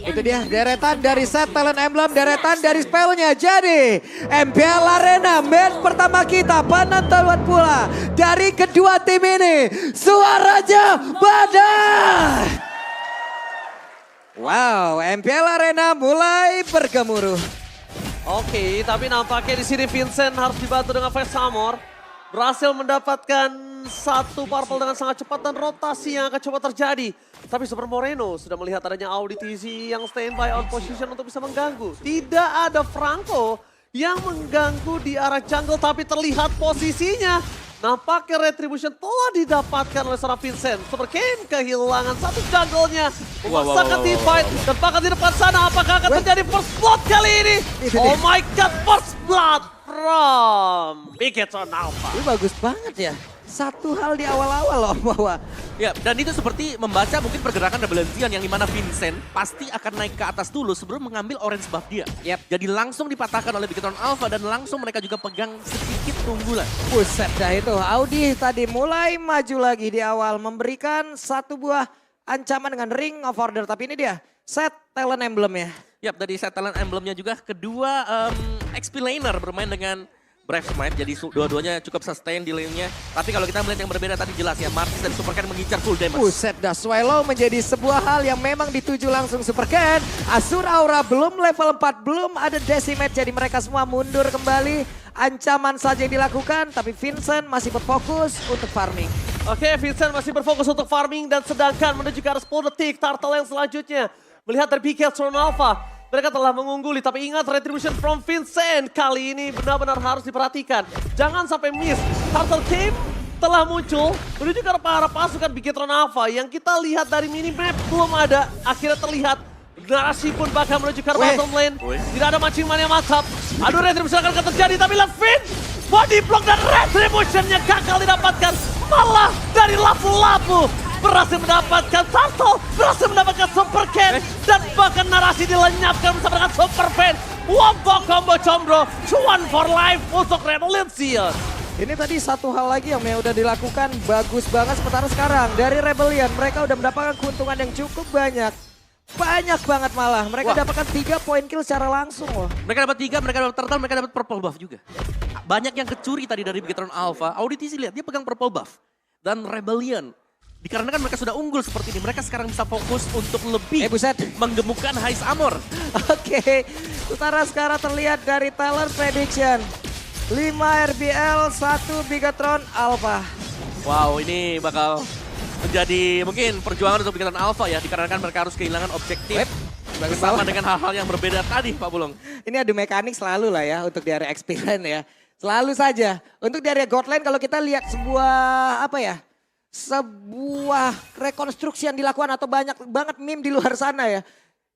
Itu dia deretan dari set talent emblem, deretan dari spellnya. Jadi MPL Arena match pertama kita penentuan pula dari kedua tim ini. Suaranya badai. Wow, MPL Arena mulai bergemuruh. Oke, tapi nampaknya di sini Vincent harus dibantu dengan Face Armor. Berhasil mendapatkan satu purple dengan sangat cepat dan rotasi yang akan coba terjadi. Tapi Super Moreno sudah melihat adanya Audi TZ yang standby on position untuk bisa mengganggu. Tidak ada Franco yang mengganggu di arah jungle tapi terlihat posisinya. Nampaknya Retribution telah didapatkan oleh seorang Vincent. Super Kane kehilangan satu jungle-nya. Memaksakan team fight dan bahkan di depan sana apakah akan terjadi first blood kali ini? Oh my god, first blood from Bigetron Alpha. Ini bagus banget ya. Satu hal di awal-awal loh bahwa Ya, dan itu seperti membaca mungkin pergerakan Rebellion yang dimana Vincent pasti akan naik ke atas dulu sebelum mengambil orange buff dia. Jadi langsung dipatahkan oleh Bigetron Alpha dan langsung mereka juga pegang sedikit keunggulan. buset dah itu. Audi tadi mulai maju lagi di awal memberikan satu buah ancaman dengan Ring of Order. Tapi ini dia set talent emblem ya. Yap, dari set talent emblemnya juga kedua XP laner bermain dengan Brave Smite, jadi dua-duanya cukup sustain di lane-nya. Tapi kalau kita melihat yang berbeda tadi jelas ya, Martis dan Super Ken mengincar full damage. Buset dah, Swallow menjadi sebuah hal yang memang dituju langsung Super Ken. Asur Aura belum level 4, belum ada decimate, jadi mereka semua mundur kembali. Ancaman saja yang dilakukan, tapi Vincent masih berfokus untuk farming. Oke, Vincent masih berfokus untuk farming dan sedangkan menuju ke arah 10 detik Turtle yang selanjutnya. Melihat dari Bigetron Alpha. Mereka telah mengungguli, tapi ingat Retribution from Vincent kali ini benar-benar harus diperhatikan. Jangan sampai miss. Turtle Cave telah muncul menuju ke arah pasukan Bigetron Alpha. Yang kita lihat dari minimap belum ada, akhirnya terlihat. Narasi pun bakal menuju ke arah bottom lane. Tidak ada mancing-man yang mantap. Aduh, Retribution akan terjadi, tapi lihat Vin. Body block dan Retribution-nya gagal didapatkan. Malah dari lapu-lapu. Berhasil mendapatkan Turtle, berhasil mendapatkan Super Ken, dan bahkan narasi dilenyapkan bersama dengan Super Pen. Wombo combo combro, cuan for life untuk Rebellion. Ini tadi satu hal lagi yang udah dilakukan bagus banget sementara sekarang. Dari Rebellion mereka udah mendapatkan keuntungan yang cukup banyak. Banyak banget malah, mereka dapatkan 3 poin kill secara langsung loh. Mereka dapat 3, mereka dapat turtle, mereka dapat purple buff juga. Banyak yang kecuri tadi dari Bigetron Alpha. Auditisi lihat, dia pegang purple buff. Dan Rebellion. Dikarenakan mereka sudah unggul seperti ini, mereka sekarang bisa fokus untuk lebih menggemukkan High Armor. Oke, utara sekarang terlihat dari talent prediction. 5 RBL, 1 Bigetron Alpha. Wow, ini bakal menjadi mungkin perjuangan untuk Bigetron Alpha ya, dikarenakan mereka harus kehilangan objektif. Bersama dengan hal-hal yang berbeda tadi Pak Bulong. Ini adu mekanik selalu lah ya untuk di area experience ya. Selalu saja. Untuk di area Godland kalau kita lihat sebuah apa ya. Sebuah rekonstruksi yang dilakukan atau banyak banget meme di luar sana ya.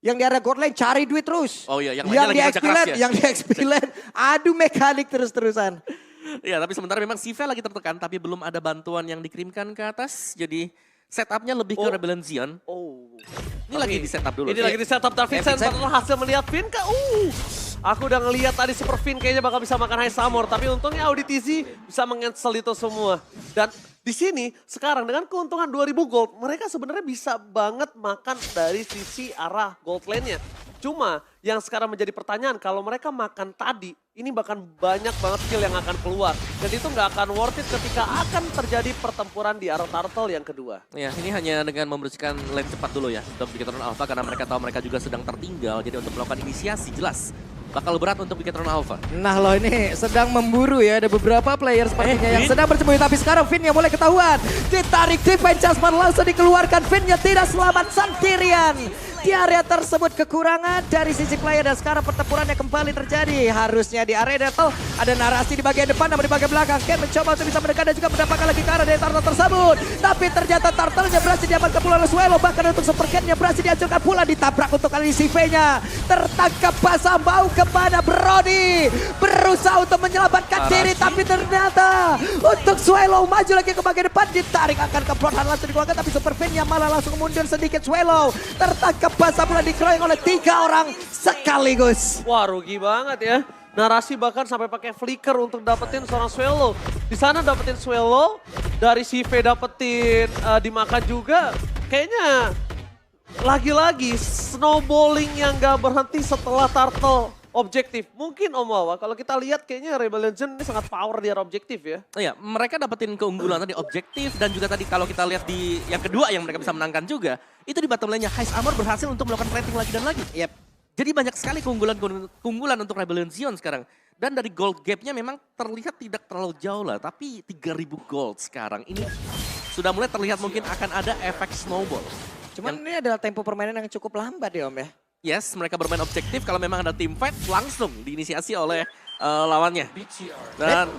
Yang di area Godland cari duit terus. Oh iya, yang di experience, yang di experience adu mekanik terus-terusan. Ya, tapi sementara memang Siva lagi tertekan tapi belum ada bantuan yang dikirimkan ke atas. Jadi setupnya lebih ke Rebellion Zion. Ini lagi di setup dulu. Ini lagi di setup dan Vincent baru hasil melihat Vin kah? Aku udah ngelihat tadi Super Vin kayaknya bakal bisa makan High Armor. Tapi untungnya Audi TZ bisa meng-cancel itu semua. Dan di sini sekarang dengan keuntungan 2000 gold, mereka sebenarnya bisa banget makan dari sisi arah gold lane-nya. Cuma yang sekarang menjadi pertanyaan, kalau mereka makan tadi, ini bahkan banyak banget skill yang akan keluar. Dan itu nggak akan worth it ketika akan terjadi pertempuran di arah Turtle yang kedua. Ya, ini hanya dengan membersihkan lane cepat dulu ya untuk Bigetron Alpha karena mereka tahu mereka juga sedang tertinggal. Jadi untuk melakukan inisiasi jelas bakal berat untuk Bigetron Alpha. Nah loh ini sedang memburu ya, ada beberapa player sepertinya yang sedang bersembunyi. Tapi sekarang Vin-nya mulai ketahuan. Ditarik defense Jasper langsung dikeluarkan. Vin-nya tidak selamat sendirian. Di area tersebut kekurangan dari sisi player dan sekarang pertempurannya kembali terjadi. Harusnya di area Turtle ada narasi di bagian depan namun di bagian belakang. Ken mencoba untuk bisa mendekat dan juga mendapatkan lagi ke arah dari Turtle tersebut. Tapi ternyata Turtle-nya berhasil diamankan pula oleh Swallow. Bahkan untuk Super Ken-nya berhasil dihancurkan pula, ditabrak untuk kali ini CV-nya. Tertangkap basah bau kepada Brody. Berusaha untuk menyelamatkan diri tapi ternyata untuk Swallow maju lagi ke bagian depan. Ditarik akan ke Bloodhound langsung dikeluarkan tapi Super Ken-nya malah langsung mundur sedikit. Swallow tertangkap basah pula dikeroyok oleh 3 orang sekaligus. Wah rugi banget ya. Narasi bahkan sampai pakai flicker untuk dapetin seorang Swallow. Di sana dapetin Swallow, dari CV dapetin dimakan juga. Kayaknya lagi-lagi snowballing yang gak berhenti setelah Turtle objektif. Mungkin Om Wawa, kalau kita lihat kayaknya Rebel Legend ini sangat power di area objektif ya. Oh iya, mereka dapetin keunggulan tadi objektif dan juga tadi kalau kita lihat di yang kedua yang mereka bisa menangkan juga, itu di bottom lane-nya Heist Armor berhasil untuk melakukan rating lagi dan lagi. Yep. Jadi banyak sekali keunggulan untuk Rebel Legend sekarang. Dan dari gold gap-nya memang terlihat tidak terlalu jauh lah, tapi 3.000 gold sekarang. Ini sudah mulai terlihat mungkin akan ada efek snowball. Cuman ini adalah tempo permainan yang cukup lambat ya Om ya. Yes, mereka bermain objektif. Kalau memang ada team fight, langsung diinisiasi oleh lawannya. Dan,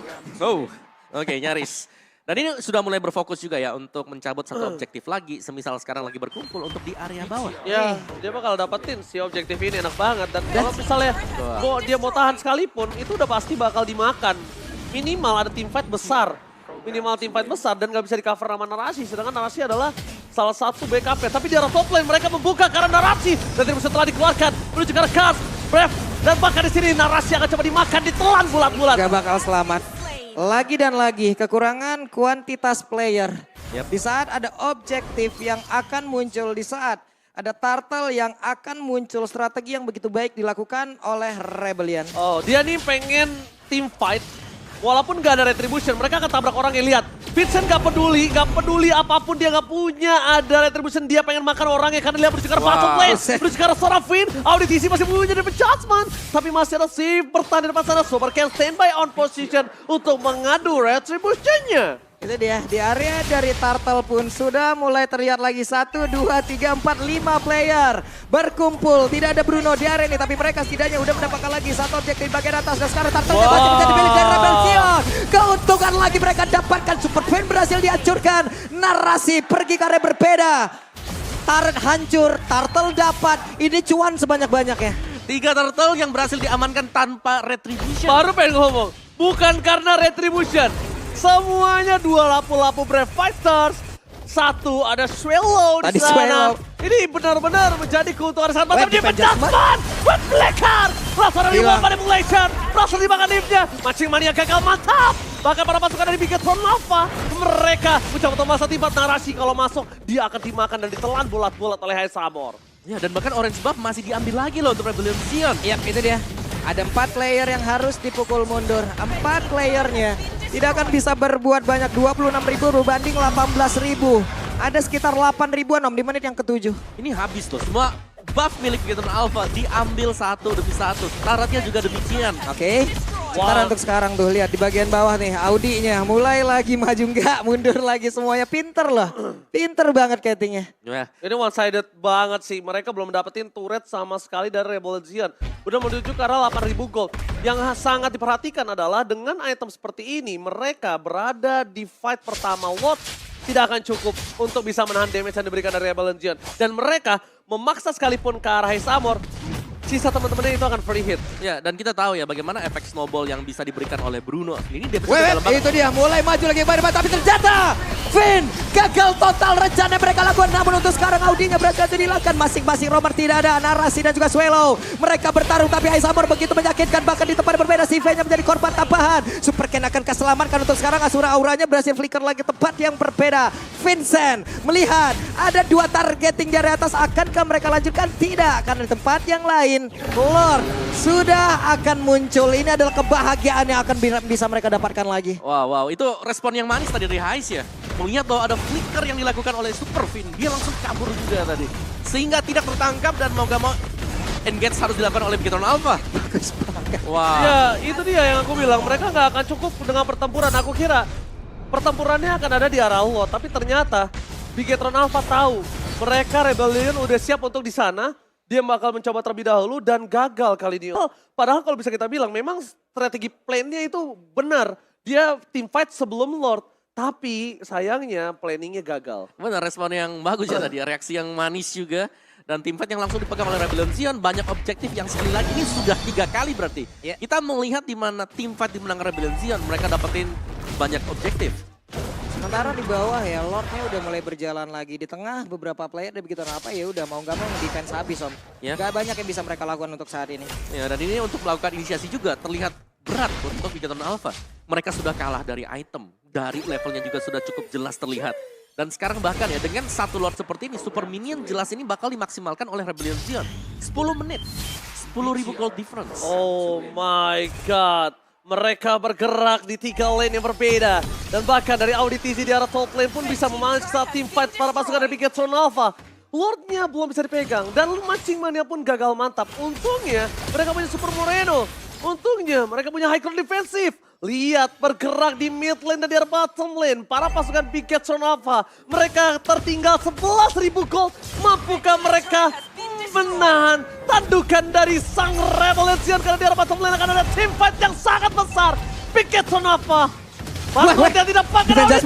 oke, nyaris. Dan ini sudah mulai berfokus juga ya untuk mencabut satu objektif lagi. Semisal sekarang lagi berkumpul untuk di area bawah. Ya, dia bakal dapetin si objektif ini enak banget. Dan kalau misalnya dia mau tahan sekalipun, itu udah pasti bakal dimakan. Minimal ada team fight besar. Minimal team fight besar dan gak bisa di cover sama Narasi. Sedangkan Narasi adalah salah satu backupnya. Tapi di arah top lane mereka membuka karena Narasi. Dan tim setelah dikeluarkan menuju ke arah Cars, Brave. Dan bahkan di sini Narasi akan coba dimakan, ditelan bulat-bulat. Gak bakal selamat. Lagi dan lagi kekurangan kuantitas player. Di saat ada objektif yang akan muncul, di saat ada Turtle yang akan muncul, strategi yang begitu baik dilakukan oleh Rebellion. Oh, dia nih pengen team fight. Walaupun gak ada retribution, mereka akan tabrak orang yang lihat. Vincent gak peduli apapun dia gak punya. Ada retribution, dia pengen makan orangnya karena dia berjekar bottom lane. Berjekar seorang Finn, Auditisi masih punya dari adjustment. Tapi masih ada si bertahan di depan sana. Sober can standby on position untuk mengadu retributionnya. Itu dia, di area dari Turtle pun sudah mulai terlihat lagi 1, 2, 3, 4, 5 player berkumpul. Tidak ada Bruno di area ini, tapi mereka setidaknya udah mendapatkan lagi satu objek di bagian atas. Dan sekarang Turtle masih bisa dipilih dari Rebel Zion. Keuntungan lagi mereka dapatkan, Super Fan berhasil dihancurkan. Narasi pergi ke area berbeda. Turret hancur, Turtle dapat. Ini cuan sebanyak-banyaknya. 3 turtle yang berhasil diamankan tanpa retribution. Baru pengen ngomong, bukan karena retribution. Semuanya 2 lapu-lapu Brave Fighters. 1 ada Swallow di sana. Ini benar-benar menjadi keuntungan sangat mantap. Dia penjasman. Buat Blackheart. Langsung ada Remote Manipulation. Langsung dimakan hipnya. Mancing Mania gagal mantap. Bahkan para pasukan dari Bigetron Alpha. Mereka mencoba untuk masa tiba Narasi. Kalau masuk dia akan dimakan dan ditelan bulat-bulat oleh Heist Armor. Ya, dan bahkan Orange Buff masih diambil lagi loh untuk Rebellion Zion. Yap, itu dia. Ada 4 player yang harus dipukul mundur. 4 playernya tidak akan bisa berbuat banyak. 26.000 berbanding 18.000. Ada sekitar 8.000-an Om di menit yang ke-7. Ini habis loh, semua buff milik Bigetron Alpha diambil satu demi satu. Taratnya juga demikian. Oke. Sekarang untuk sekarang tuh lihat di bagian bawah nih Audinya mulai lagi maju enggak mundur lagi semuanya, pinter loh. Pinter banget castingnya. Ya. Ini one sided banget sih. Mereka belum dapetin turret sama sekali dari Rebel Zion. Udah menuju ke arah 8.000 gold. Yang sangat diperhatikan adalah dengan item seperti ini mereka berada di fight pertama. Lord tidak akan cukup untuk bisa menahan damage yang diberikan dari Rebel Zion. Dan mereka memaksa sekalipun ke arah Heist Armor. Sisa teman-temannya itu akan free hit. Ya, dan kita tahu ya bagaimana efek snowball yang bisa diberikan oleh Bruno. Ini dia itu dia mulai maju lagi bar-bar, tapi ternyata Finn gagal total rencana mereka lakukan. Namun untuk sekarang Audinya berhasil dilakukan. Masing-masing Romer tidak ada, Narasi dan juga Swallow. Mereka bertarung tapi Heist Armor begitu menyakitkan. Bahkan di tempat berbeda CV-nya menjadi korban tambahan. Super Ken akan keselamatkan untuk sekarang. Asura auranya berhasil flicker lagi tempat yang berbeda. Vincent melihat ada 2 targeting dari atas. Akankah mereka lanjutkan? Tidak, karena di tempat yang lain Lord sudah akan muncul. Ini adalah kebahagiaan yang akan bisa mereka dapatkan lagi. Wow, itu respon yang manis tadi dari Heist ya. Melihat bahwa ada flicker yang dilakukan oleh Super Finn. Dia langsung kabur juga tadi. Sehingga tidak tertangkap dan mau gak mau engage harus dilakukan oleh Bigetron Alpha. Bagus banget. Wow. Ya itu dia yang aku bilang. Mereka nggak akan cukup dengan pertempuran. Aku kira pertempurannya akan ada di arah Lord. Tapi ternyata Bigetron Alpha tahu. Mereka Rebellion udah siap untuk di sana. Dia bakal mencoba terlebih dahulu dan gagal kali ini. Padahal kalau bisa kita bilang memang strategi plan-nya itu benar. Dia team fight sebelum Lord. Tapi sayangnya planningnya gagal. Benar, respon yang bagus ya tadi. Reaksi yang manis juga. Dan tim fight yang langsung dipegang oleh Rebellion Zion. Banyak objektif yang sekali lagi ini sudah 3 kali berarti. Yeah. Kita melihat di mana tim fight dimenangkan Rebellion Zion. Mereka dapetin banyak objektif. Sementara di bawah ya Lordnya udah mulai berjalan lagi. Di tengah beberapa player dan begitu apa ya udah mau gak mau defense habis Om. Ya. Gak banyak yang bisa mereka lakukan untuk saat ini. Ya, dan ini untuk melakukan inisiasi juga terlihat berat untuk Bigetron Alpha. Mereka sudah kalah dari item. Dari levelnya juga sudah cukup jelas terlihat. Dan sekarang bahkan ya dengan satu Lord seperti ini, Super Minion jelas ini bakal dimaksimalkan oleh Rebellion Zion. 10 menit, 10.000 gold difference. Oh my god. Mereka bergerak di 3 lane yang berbeda. Dan bahkan dari Auditz di arah top lane pun bisa memanage saat team fight para pasukan dari Bigetron Alpha. Lordnya belum bisa dipegang dan Matching Mania pun gagal mantap. Untungnya mereka punya Super Moreno. Untungnya mereka punya high ground defensif. Lihat bergerak di mid lane dan di bottom lane. Para pasukan Bigetron Alpha. Mereka tertinggal 11.000 gold. Mampukah mereka menahan tandukan dari sang Rebellion? Karena di bottom lane akan ada team fight yang sangat besar. Bigetron Alpha. Masuk dia tidak pakai Auditz.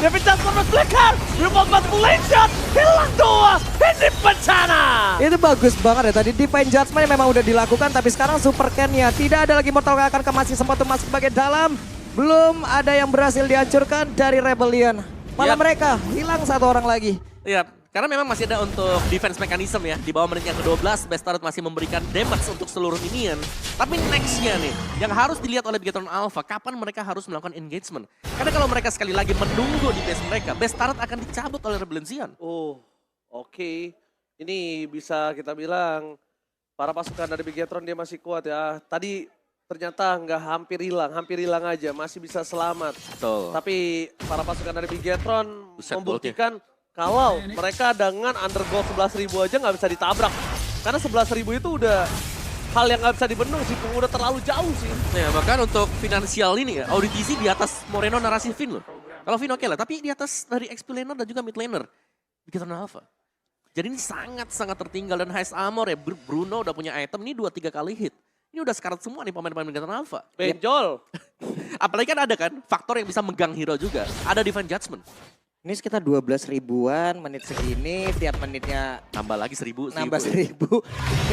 Devin Jasper berflicker. Remote manipulation. Hilang 2. Ini bencana. Itu bagus banget ya tadi Divine Judgment memang udah dilakukan tapi sekarang Super Ken-nya tidak ada lagi Mortal Akan masih sempat masuk bagian dalam. Belum ada yang berhasil dihancurkan dari Rebellion. Malah mereka hilang satu orang lagi. Iya, karena memang masih ada untuk defense mechanism ya. Di bawah menit yang ke-12, Bestard masih memberikan damage untuk seluruh minion. Tapi nextnya nih, yang harus dilihat oleh Bigetron Alpha, kapan mereka harus melakukan engagement. Karena kalau mereka sekali lagi menunggu di base mereka, Bestard akan dicabut oleh Rebellion Zion. Oh, oke. Ini bisa kita bilang para pasukan dari Bigetron dia masih kuat ya. Tadi ternyata nggak hampir hilang aja, masih bisa selamat. Betul. Tapi para pasukan dari Bigetron Buset, membuktikan kalau mereka dengan undergold 11.000 aja nggak bisa ditabrak. Karena 11.000 itu udah hal yang nggak bisa dibendung sih, udah terlalu jauh sih. Ya, bahkan untuk finansial ini ya, Auditz di atas Moreno narasi Finn loh. Kalau Finn oke lah, tapi di atas dari XP laner dan juga mid laner, Bigetron Alpha. Jadi ini sangat-sangat tertinggal dan Heist Armor ya, Bruno udah punya item ini 2-3 kali hit. Ini udah sekarat semua nih pemain-pemain Bigetron Alpha. Benjol. Apalagi kan ada kan faktor yang bisa megang hero juga. Ada Divine Judgment. Ini sekitar 12 ribuan menit segini, tiap menitnya Nambah lagi 1.000. nambah 1000.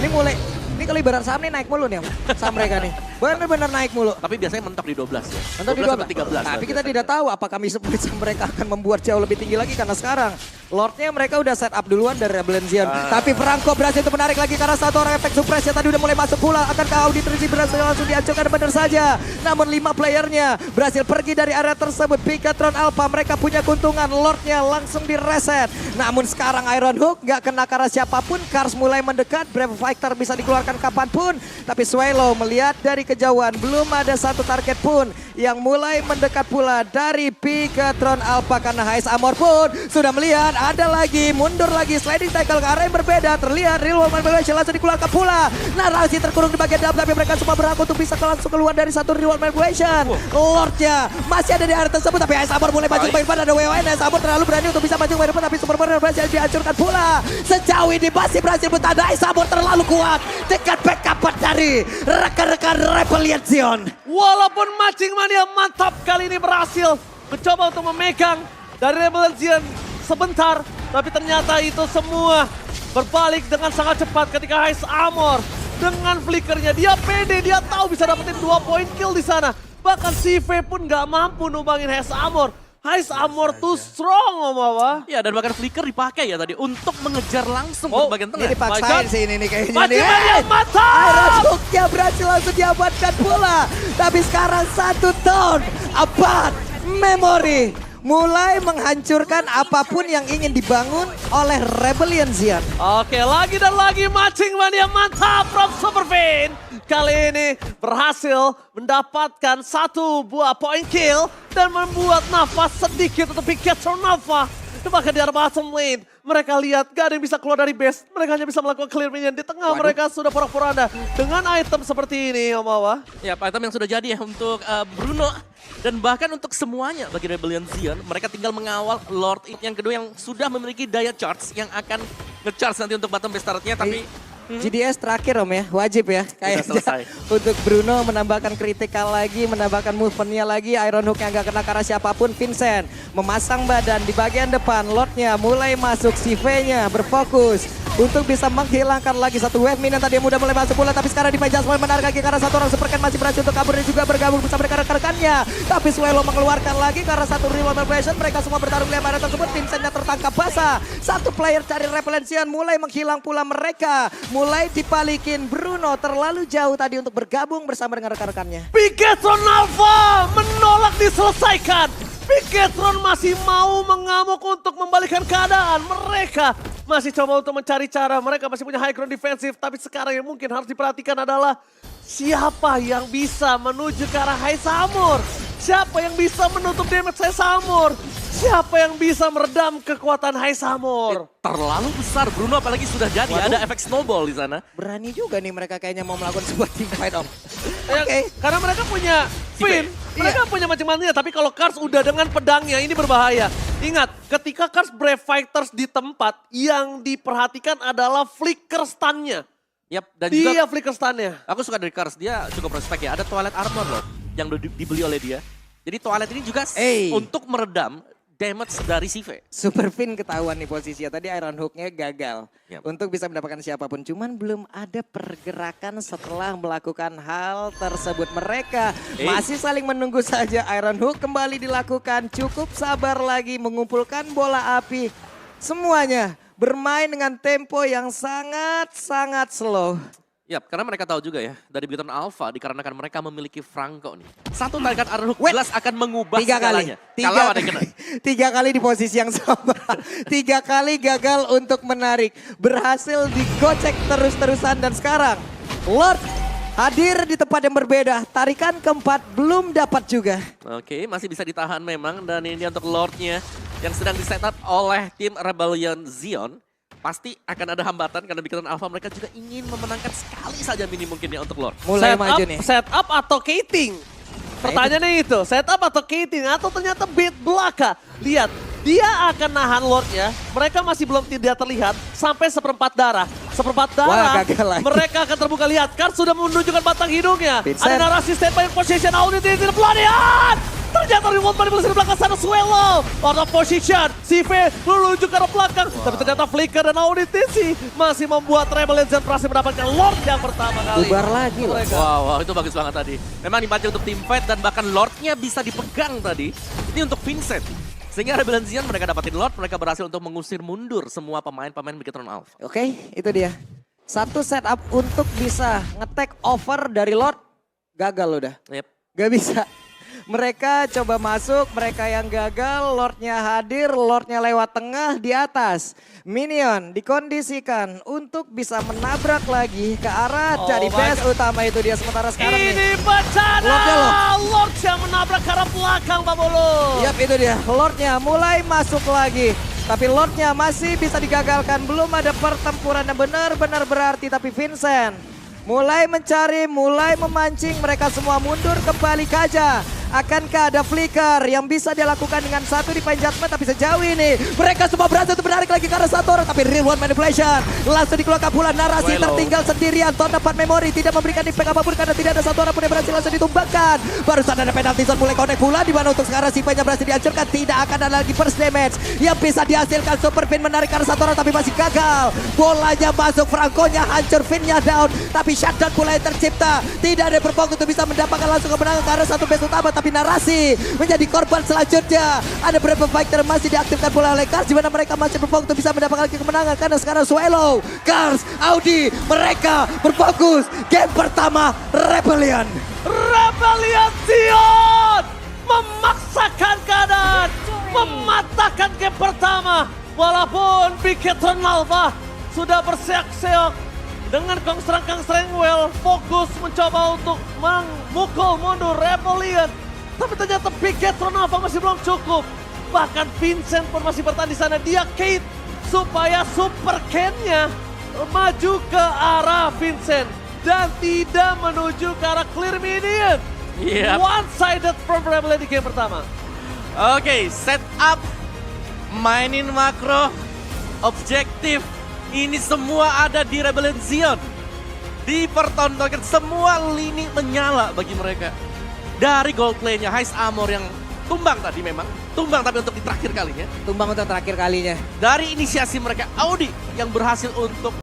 Ini mulai, ini kalau ibarat saham nih naik mulu nih saham mereka nih. Bener-bener naik mulu. Tapi biasanya mentok di 12 ya. Mentok di 12 sampai 13. Tapi kita tidak tahu apakah bisa mereka akan membuat jauh lebih tinggi lagi karena sekarang Lordnya mereka udah set up duluan dari Rebellion Zion. Tapi Franco berhasil untuk menarik lagi karena satu orang efek suppress yang tadi udah mulai masuk pula. Akankah Auditz berhasil langsung dihancurkan benar saja. Namun 5 playernya berhasil pergi dari area tersebut. Bigetron Alpha mereka punya keuntungan. Lordnya langsung direset. Namun sekarang Iron Hook gak kena karena siapapun. Cars mulai mendekat. Brave Fighter bisa dikeluarkan kapanpun. Tapi Swallow melihat dari kejauhan. Belum ada satu target pun yang mulai mendekat pula dari Bigetron Alpha. Karena Heist Armor pun sudah melihat. Ada lagi, mundur lagi, sliding tackle ke arah yang berbeda. Terlihat Real World Manipulation langsung dikeluarkan pula. Narasi terkurung di bagian dalam, tapi mereka semua berhak untuk bisa langsung keluar dari satu Real World Manipulation. Lordnya masih ada di area tersebut, tapi Heist Armor mulai maju ke bagian depan. Ada WWN, Heist Armor terlalu berani untuk bisa maju ke bagian depan, tapi Super Moreno berhasil dihancurkan pula. Sejauh ini masih berhasil bertanda, Heist Armor terlalu kuat. Dengan backup dari rekan-rekan Rebellion Zion. Walaupun Matching Mania mantap kali ini berhasil mencoba untuk memegang dari Rebellion Zion sebentar, tapi ternyata itu semua berbalik dengan sangat cepat ketika Heist Armor dengan flickernya dia pede, dia tahu bisa dapetin 2 point kill di sana. Bahkan CV pun nggak mampu numbangin Heist Armor. Heist Armor too strong, Om Wawa. Ya, dan bahkan flicker dipakai ya tadi untuk mengejar langsung ke bagian tengah. Ini dipaksain sih ini kayaknya. Matching Mania Iron mantap. Hook-nya berhasil langsung diamankan pula. Tapi sekarang satu down, 4 memory. Mulai menghancurkan apapun yang ingin dibangun oleh Rebellion Zion. Oke, lagi dan lagi Matching Mania mantap from Superfin. Kali ini berhasil mendapatkan 1 buah point kill dan membuat nafas sedikit untuk Bigetron Alpha. Bahkan di arah bottom lane, mereka lihat gak ada yang bisa keluar dari base. Mereka hanya bisa melakukan clear minion. Di tengah mereka sudah porak-poranda dengan item seperti ini, Om Wawa. Ya, item yang sudah jadi ya untuk Bruno. Dan bahkan untuk semuanya bagi Rebellion Zion, mereka tinggal mengawal Lord yang kedua yang sudah memiliki daya charge yang akan nge-charge nanti untuk bottom base turret-nya. Tapi GDS terakhir Om ya, wajib ya. Kayak selesai. Untuk Bruno menambahkan kritikal lagi, menambahkan movement-nya lagi. Iron Hook yang gak kena karena siapapun. Vincent memasang badan di bagian depan. Lordnya mulai masuk, CV-nya berfokus untuk bisa menghilangkan lagi satu wave minion tadi yang udah mulai masuk pula. Tapi sekarang Divine Judgment menarik lagi karena satu orang Super Ken masih berhasil untuk kabur dan juga bergabung bersama rekan-rekannya. Tapi Swallow mengeluarkan lagi karena satu Real Manipulation. Mereka semua bertarung di area tersebut. Vincentnya tertangkap basah. Satu player dari Rebellion mulai menghilang pula mereka. Mulai dipalikin. Bruno terlalu jauh tadi untuk bergabung bersama dengan rekan-rekannya. Bigetron Alpha menolak diselesaikan. Bigetron masih mau mengamuk untuk membalikan keadaan. Mereka masih coba untuk mencari cara. Mereka masih punya high ground defensif. Tapi sekarang yang mungkin harus diperhatikan adalah siapa yang bisa menuju ke arah High Samur. Siapa yang bisa menutup damage High Samur. Siapa yang bisa meredam kekuatan High Samur. Terlalu besar Bruno, apalagi sudah jadi. Ada efek snowball di sana. Berani juga nih mereka kayaknya mau melakukan sebuah team fight, Om. Ya, Oke. karena mereka punya Finn, mereka punya macam-macamnya. Tapi kalau Kars udah dengan pedangnya, ini berbahaya. Ingat, ketika Kars Brave Fighters di tempat, yang diperhatikan adalah flicker stun-nya. Yap, dan Dia juga flicker stun-nya. aku suka dari Kars, dia cukup respect ya. Ada Twilight Armor loh, yang udah dibeli oleh dia. Jadi Twilight ini juga untuk meredam damage dari Sive. Super Finn ketahuan nih posisinya. Tadi Iron Hook-nya gagal Yap. untuk bisa mendapatkan siapapun. Cuman belum ada pergerakan setelah melakukan hal tersebut. Mereka masih saling menunggu saja. Iron Hook kembali dilakukan. Cukup sabar lagi mengumpulkan bola api. Semuanya bermain dengan tempo yang sangat-sangat slow. Yap, karena mereka tahu juga ya, dari Bigetron Alpha dikarenakan mereka memiliki Franco nih. Satu tarikan Iron Hook jelas akan mengubah Tiga kali. segalanya. Kalau ada yang kena. Tiga kali di posisi yang sama. 3 kali gagal untuk menarik. Berhasil digocek terus-terusan dan sekarang Lord hadir di tempat yang berbeda. Tarikan keempat belum dapat juga. Oke, masih bisa ditahan memang. Dan ini untuk Lordnya yang sedang disetup oleh tim Rebellion Zion. Pasti akan ada hambatan karena Bigetron Alpha mereka juga ingin memenangkan sekali saja mini mungkin ya untuk Lord. Mulai maju nih. Setup atau Kating? Pertanyaannya itu, setup atau Kating? Atau ternyata beat belaka? Lihat, dia akan nahan Lordnya. Mereka masih belum tidak terlihat sampai seperempat darah. Seperempat darah, Wah, gagal lagi. mereka akan terbuka. Lihat, Kars sudah menunjukkan batang hidungnya. Vincent. Ada narasi stand by position, audit in the pelarian. Ternyata remote manipulasi di belakang sana Swallow. Out of position, Sive menuju ke arah belakang. Tapi ternyata Flicker dan Auditisi masih membuat Rebel Legend berhasil mendapatkan Lord yang pertama kali. Bubar lagi loh. Mereka. Wow, itu bagus banget tadi. Memang dipancing untuk team fight dan bahkan Lordnya bisa dipegang tadi. Ini untuk Vincent. Sehingga Rebellion Zion mereka dapatin Lord, mereka berhasil untuk mengusir mundur semua pemain-pemain Bigetron Alpha. Oke, itu dia. Satu setup untuk bisa nge-take over dari Lord. Gagal udah. Yep. Gak bisa. Mereka coba masuk, mereka yang gagal, Lordnya hadir, Lordnya lewat tengah di atas. Minion dikondisikan untuk bisa menabrak lagi ke arah dari base utama itu dia. Sementara sekarang Ini nih. bencana! Lordnya Lord yang menabrak ke arah belakang Pak Bolo. Yap, itu dia, Lordnya mulai masuk lagi. Tapi Lordnya masih bisa digagalkan, belum ada pertempuran yang benar-benar berarti. Tapi Vincent mulai mencari, mulai memancing, mereka semua mundur kembali kaja. Akankah ada flicker yang bisa dilakukan dengan satu defense judgment, tapi sejauh ini mereka semua berhasil untuk menarik lagi ke arah satu orang, tapi real one manipulation langsung dikeluarkan pula. Narasi tertinggal sendirian, Ton dapat memori, tidak memberikan impact apapun karena tidak ada satu orang pun yang berhasil langsung ditumbangkan. Barusan ada penalti zone mulai connect pula, di mana untuk sekarang si nya berhasil dihancurkan, tidak akan ada lagi first damage yang bisa dihasilkan. Super Finn menarik ke arah satu orang tapi masih gagal. Bolanya masuk, Franco-nya hancur, Finn-nya down, tapi shutdown pula yang tercipta. Tidak ada berfokus untuk bisa mendapatkan langsung kemenangan ke arah satu base utama. Tapi narasi menjadi korban selanjutnya. Ada beberapa fighter masih diaktifkan pula oleh Kars, di mana mereka masih berfokus untuk bisa mendapatkan lagi kemenangan. Karena sekarang Swallow, Kars, Audi, mereka berfokus. Game pertama Rebellion. Rebellion Zion memaksakan keadaan, mematahkan game pertama. Walaupun Bigetron Alpha sudah berseok-seok dengan kongstrang-kongstrang well, fokus mencoba untuk memukul mundur Rebellion. Tapi ternyata Bigetron Alpha masih belum cukup. Bahkan Vincent pun masih bertahan di sana. Dia Kate supaya Super Ken-nya maju ke arah Vincent dan tidak menuju ke arah clear minion. Yep. One-sided from Rebellion di game pertama. Oke, setup, mainin makro, objektif. Ini semua ada di Rebellion Zion. Dipertontonkan semua lini menyala bagi mereka. Dari gold play-nya Heist Armor yang tumbang tadi memang. Tumbang tapi untuk di terakhir kalinya. Tumbang untuk terakhir kalinya. Dari inisiasi mereka Audi yang berhasil untuk